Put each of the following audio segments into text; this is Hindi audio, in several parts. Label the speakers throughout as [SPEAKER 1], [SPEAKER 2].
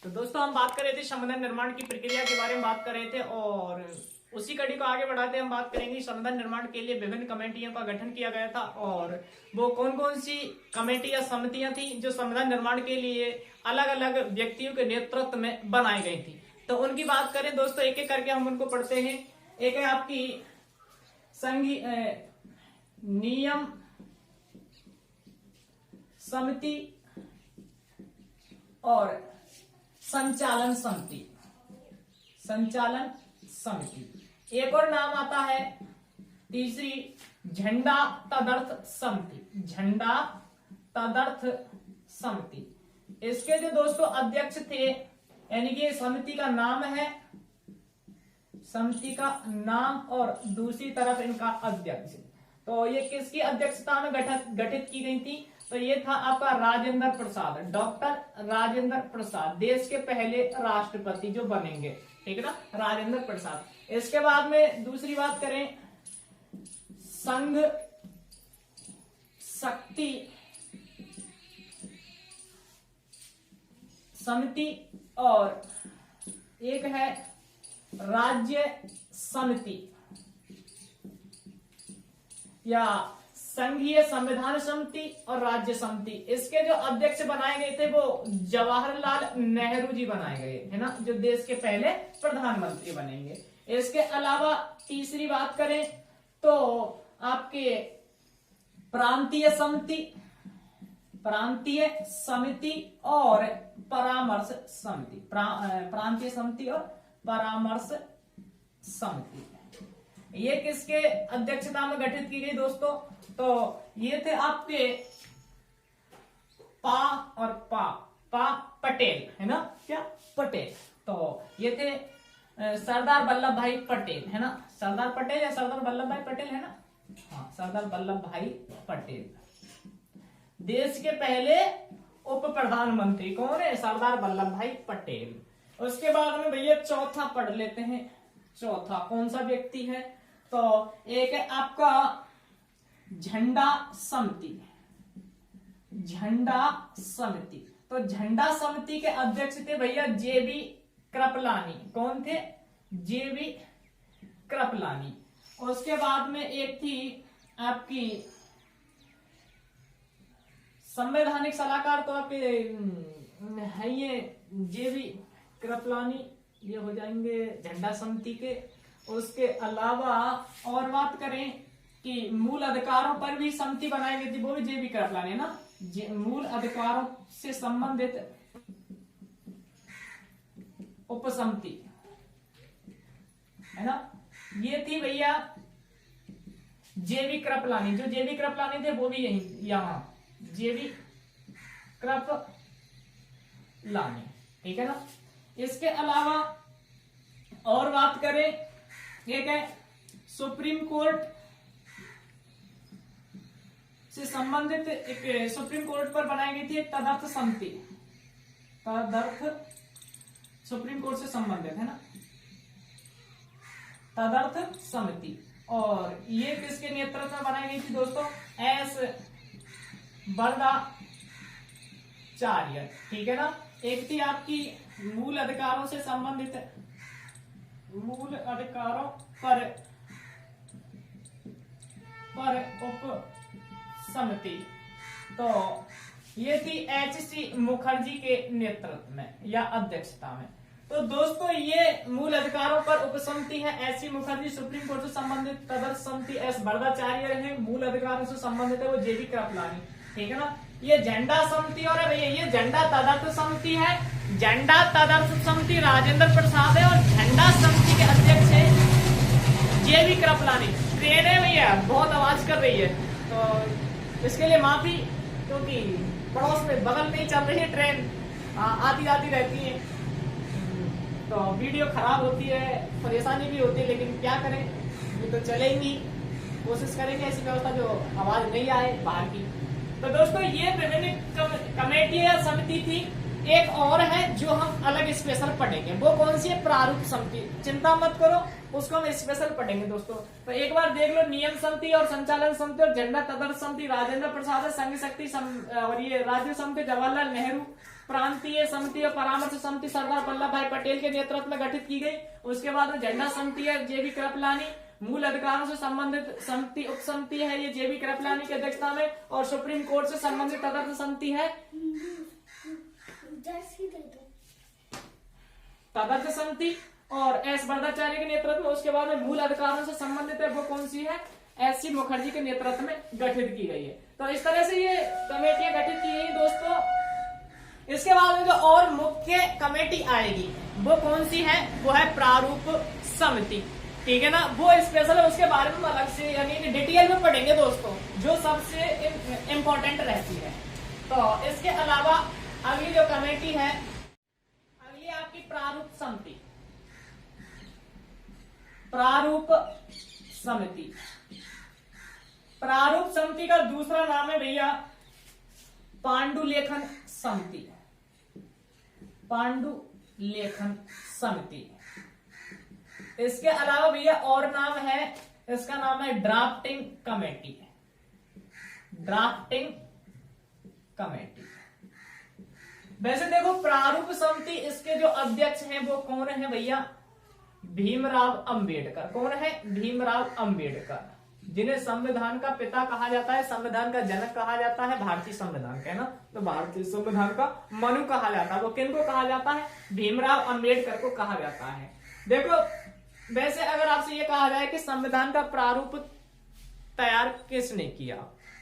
[SPEAKER 1] तो दोस्तों हम बात कर रहे थे संविधान निर्माण की प्रक्रिया के बारे में बात कर रहे थे और उसी कड़ी को आगे बढ़ाते हम बात करेंगे संविधान निर्माण के लिए विभिन्न कमेटियों का गठन किया गया था और वो कौन कौन सी कमेटी या समितियां थी जो संविधान निर्माण के लिए अलग अलग व्यक्तियों के नेतृत्व में बनाई गई थी। तो उनकी बात करें दोस्तों एक एक करके हम उनको पढ़ते हैं। एक है आपकी संघीय नियम समिति और संचालन समिति। संचालन समिति एक और नाम आता है तीसरी झंडा तदर्थ समिति। झंडा तदर्थ समिति इसके जो दोस्तों अध्यक्ष थे यानी कि समिति का नाम है, समिति का नाम और दूसरी तरफ इनका अध्यक्ष। तो ये किसकी अध्यक्षता में गठित की गई थी? तो ये था आपका राजेंद्र प्रसाद, डॉक्टर राजेंद्र प्रसाद, देश के पहले राष्ट्रपति जो बनेंगे, ठीक है ना, राजेंद्र प्रसाद। इसके बाद में दूसरी बात करें संघ शक्ति समिति और एक है राज्य समिति या संघीय संविधान समिति और राज्य समिति। इसके जो अध्यक्ष बनाए गए थे वो जवाहरलाल नेहरू जी बनाए गए, है ना, जो देश के पहले प्रधानमंत्री बनेंगे। इसके अलावा तीसरी बात करें तो आपके प्रांतीय समिति, प्रांतीय समिति और परामर्श समिति, प्रांतीय समिति और परामर्श समिति, ये किसके अध्यक्षता में गठित की गई दोस्तों? तो ये थे आपके पा और पा पटेल, है ना, क्या पटेल। तो ये थे सरदार वल्लभ भाई पटेल, है ना, सरदार पटेल या सरदार वल्लभ भाई पटेल, है ना, हाँ, सरदार वल्लभ भाई पटेल। देश के पहले उप प्रधानमंत्री कौन है? सरदार वल्लभ भाई पटेल। उसके बाद में भैया चौथा पढ़ लेते हैं। चौथा कौन सा व्यक्ति है? तो एक है आपका झंडा समिति। झंडा समिति, तो झंडा समिति के अध्यक्ष थे भैया जेबी कृपलानी। कौन थे? जेबी कृपलानी। उसके बाद में एक थी आपकी संवैधानिक सलाहकार, तो आपके है ये जेबी कृपलानी, ये हो जाएंगे झंडा समिति के। उसके अलावा और बात करें कि मूल अधिकारों पर भी समिति बनाई गई थी, वो भी जेबी कृपलानी, है ना, मूल अधिकारों से संबंधित उपसमिति, है ना, ये थी भैया जेबी कृपलानी। जो जेबी कृपलानी थे वो भी यही यहां जेबी कृपलानी, ठीक है ना। इसके अलावा और बात करें एक है सुप्रीम कोर्ट से संबंधित, एक सुप्रीम कोर्ट पर बनाई गई थी एक तदर्थ समिति। तदर्थ सुप्रीम कोर्ट से संबंधित, है ना, तदर्थ समिति। और ये किसके नेतृत्व में बनाई गई थी दोस्तों? एस वरदाचार्य, ठीक है ना। एक थी आपकी मूल अधिकारों से संबंधित, मूल अधिकारों पर उप समिति, तो ये थी एच.सी. मुखर्जी के नेतृत्व में या अध्यक्षता में। तो दोस्तों ये मूल अधिकारों पर उपसमिति है एच.सी. मुखर्जी, सुप्रीम कोर्ट से संबंधित तदर्थ समिति एस वरदाचार्य है, मूल अधिकारों से संबंधित है वो जेबी कृपलानी, ठीक है ना। ये झंडा समिति और है भैया ये झंडा तदर्थ समिति है। झंडा तदर्थ समिति राजेंद्र प्रसाद है और झंडा समिति के अध्यक्ष है जेबी कृपलानी। ट्रेन है भैया बहुत आवाज कर रही है, तो इसके लिए माफी, क्योंकि पड़ोस में बगल में ही चल रही है ट्रेन, आती जाती रहती है, तो वीडियो खराब होती है, परेशानी भी होती है, लेकिन क्या करें, ये तो चलेंगी। कोशिश करेंगे ऐसी व्यवस्था जो आवाज नहीं आए बाहर की। तो दोस्तों ये विभिन्न कमेटी या समिति थी। एक और है जो हम अलग स्पेशल पढ़ेंगे, वो कौन सी है? प्रारूप समिति। चिंता मत करो, उसको हम स्पेशल पढ़ेंगे दोस्तों। तो एक बार देख लो, नियम समिति और संचालन समिति और झंडा तदर्थ समिति राजेंद्र प्रसाद, संघ शक्ति और ये राज्य समिति जवाहरलाल नेहरू, प्रांतीय समिति और परामर्श समिति सरदार वल्लभ भाई पटेल के नेतृत्व में गठित की गई। उसके बाद में झंडा समिति है जेबी कृपलानी। मूल अधिकारों से संबंधित समिति उप समिति है ये जेबी कृपलानी की अध्यक्षता में। और सुप्रीम कोर्ट से संबंधित तदर्थ समिति है तदर्थ समिति और एस वरदाचार्य के नेतृत्व में। उसके बाद में मूल अधिकारों से संबंधित है वो कौन सी है, एस सी मुखर्जी के नेतृत्व में गठित की गई है। तो इस तरह से ये कमेटियां गठित की गई दोस्तों। इसके बाद में जो और मुख्य कमेटी आएगी वो कौन सी है, वो है प्रारूप समिति, ठीक है ना। वो स्पेशल है, उसके बारे में अलग से यानी डिटेल में पढ़ेंगे दोस्तों, जो सबसे इम्पोर्टेंट रहती है। तो इसके अलावा अगली जो कमेटी है, अगली आपकी प्रारूप समिति। प्रारूप समिति, प्रारूप समिति का दूसरा नाम है भैया पांडुलेखन समिति। पांडुलेखन समिति। इसके अलावा भैया और नाम है, इसका नाम है ड्राफ्टिंग कमेटी। Drafting committee. वैसे देखो प्रारूप समिति इसके जो अध्यक्ष हैं वो कौन है भैया, भीमराव अंबेडकर। कौन है, भीमराव अंबेडकर, जिन्हें संविधान का पिता कहा जाता है, संविधान का जनक कहा जाता है, भारतीय संविधान का है ना। तो भारतीय संविधान का मनु कहा जाता है। वो किनको कहा जाता है, भीमराव अंबेडकर को कहा जाता है। देखो वैसे अगर आपसे ये कहा जाए कि संविधान का प्रारूप तैयार किसने किया,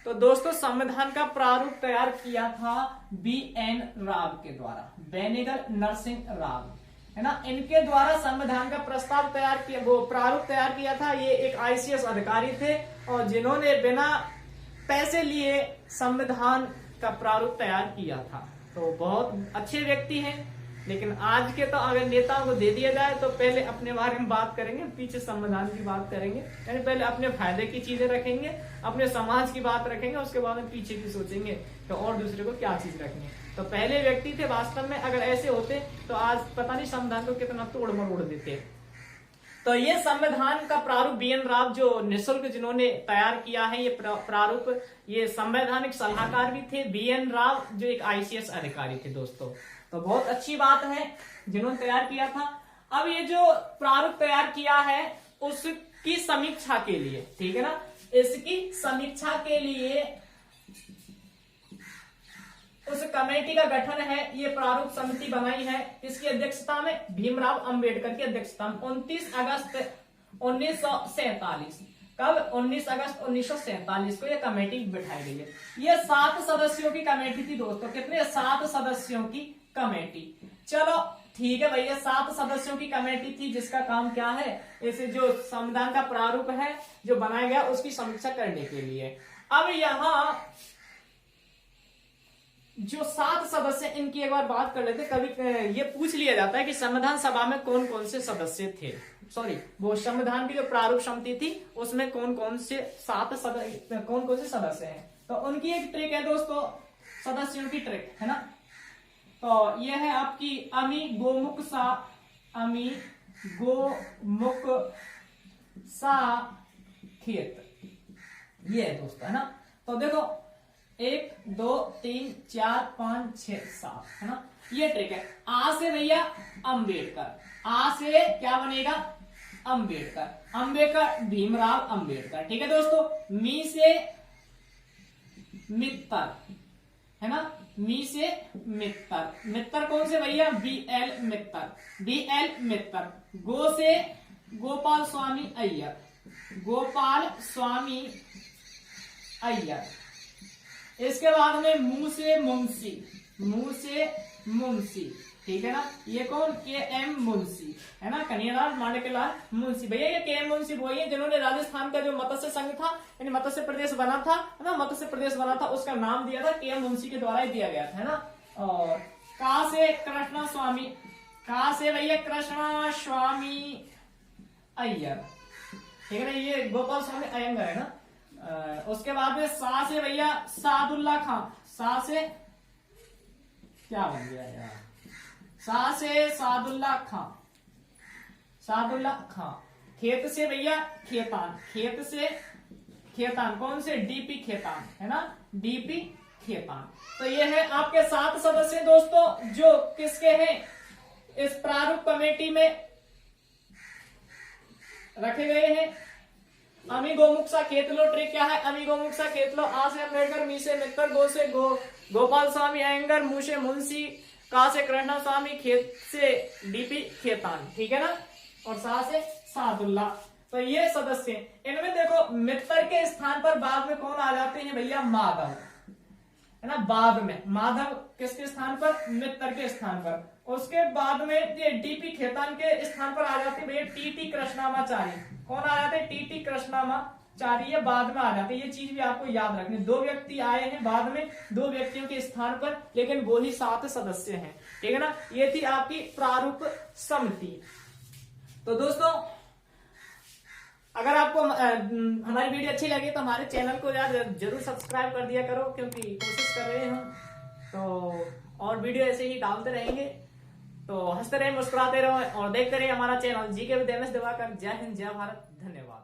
[SPEAKER 1] तो दोस्तों संविधान का प्रारूप तैयार किया था BN राव के द्वारा, बेनेगल नरसिंह राव, है ना। इनके द्वारा संविधान का प्रस्ताव तैयार किया, वो प्रारूप तैयार किया था। ये एक ICS अधिकारी थे और जिन्होंने बिना पैसे लिए संविधान का प्रारूप तैयार किया था। तो बहुत अच्छे व्यक्ति हैं। लेकिन आज के तो अगर नेताओं को दे दिया जाए तो पहले अपने बारे में बात करेंगे, पीछे संविधान की बात करेंगे, यानी पहले अपने फायदे की चीजें रखेंगे, अपने समाज की बात रखेंगे, उसके बाद में पीछे की सोचेंगे तो और दूसरे को क्या चीज रखनी है। तो पहले व्यक्ति थे वास्तव में, अगर ऐसे होते तो आज पता नहीं संविधान को कितना तोड़ मरोड़ देते। तो ये संविधान का प्रारूप BN राव जो निःशुल्क जिन्होंने तैयार किया है ये प्रारूप, ये संवैधानिक सलाहकार भी थे BN राव जो एक ICS अधिकारी थे दोस्तों। तो बहुत अच्छी बात है जिन्होंने तैयार किया था। अब ये जो प्रारूप तैयार किया है उसकी समीक्षा के लिए, ठीक है ना, इसकी समीक्षा के लिए उस कमेटी का गठन है, ये प्रारूप समिति बनाई है। इसकी अध्यक्षता में भीमराव अंबेडकर की अध्यक्षता में 29 अगस्त 1947, कब 19 अगस्त 1947 को यह कमेटी बिठाई गई है। ये 7 सदस्यों की कमेटी थी दोस्तों। कितने, 7 सदस्यों की कमेटी। चलो ठीक है भैया, 7 सदस्यों की कमेटी थी जिसका काम क्या है, इसे जो संविधान का प्रारूप है जो बनाया गया उसकी समीक्षा करने के लिए। अब यहाँ जो 7 सदस्य, इनकी एक बार बात कर लेते। कभी ये पूछ लिया जाता है कि संविधान सभा में कौन कौन से सदस्य थे, सॉरी वो संविधान की जो प्रारूप समिति थी उसमें कौन कौन से 7 सदस्य, कौन कौन से सदस्य हैं। तो उनकी एक ट्रिक है दोस्तों, सदस्यों की ट्रिक है ना। तो ये है आपकी अमी गोमुख सा, अमी गोमुख सा खेत, ये है दोस्तों, है ना। तो देखो 1 2 3 4 5 6 7, है ना, ये ट्रिक है। आ से भैया अम्बेडकर, आ से क्या बनेगा, अम्बेडकर, अम्बेडकर भीमराव अम्बेडकर, ठीक है दोस्तों। मी से मित्तर, है ना, मी से मित्तर, मित्तर कौन से भैया, BL मित्तर, BL मित्तर। गो से गोपाल स्वामी अय्यर, गोपाल स्वामी अय्यर। इसके बाद में मुंह से मुंशी, मुंह से मुंशी, ठीक है ना, ये कौन, KM मुंशी, है ना, कन्हैयालाल माणिक्यलाल मुंशी। भैया ये KM मुंशी वही है जिन्होंने राजस्थान का जो मत्स्य संघ था, यानी मत्स्य प्रदेश बना था, है ना, मत्स्य प्रदेश बना था, उसका नाम दिया था KM मुंशी के द्वारा ही दिया गया था, है ना। और का से कृष्णा स्वामी, का से भैया कृष्णा स्वामी अय्यर, ठीक है ना, ये गोपाल स्वामी अयंगर, है ना। उसके बाद में सा से भैया सादुल्ला खां, सा से क्या बन गया यार, सा से सादुल्ला खां, सादुल्ला खां। खेत से भैया खेतान, खेत से खेतान, कौन से, DP खेतान, है ना, DP खेतान। तो ये है आपके 7 सदस्य दोस्तों जो किसके हैं, इस प्रारूप कमेटी में रखे गए हैं। अमी गोमुखसा खेतलो ट्रिक क्या है, अमी गोमुखसा खेतलो, आ से अम्बेडकर, मी से मित्तर, गो से गोपाल स्वामी अयंगर, मु से मुंशी, का से कृष्णा स्वामी, खेत से डीपी खेतान, ठीक है ना, और सा से सादुल्ला। तो ये सदस्य, इनमें देखो मित्तर के स्थान पर बाद में कौन आ जाते हैं भैया, माधव, है ना, बाद में माधव किसके स्थान पर, मित्तर के स्थान पर। उसके बाद में ये डीपी खेतान के स्थान पर आ जाते हैं भैया टीटी कृष्णामाचारी। कौन आ जाते हैं, टीटी कृष्णामाचारी, ये बाद में आ जाते हैं। ये चीज भी आपको याद रखनी, 2 व्यक्ति आए हैं बाद में 2 व्यक्तियों के स्थान पर, लेकिन वो ही 7 सदस्य हैं, ठीक है ना। ये थी आपकी प्रारूप समिति। तो दोस्तों अगर आपको हमारी वीडियो अच्छी लगी तो हमारे चैनल को यार जरूर सब्सक्राइब कर दिया करो, क्योंकि कोशिश कर रहे हैं हम तो, और वीडियो ऐसे ही डालते रहेंगे। तो हंसते रहे, मुस्कुराते रहो और देखते रहे हमारा channel GK with MS Diwakar. जय हिंद, जय भारत, धन्यवाद।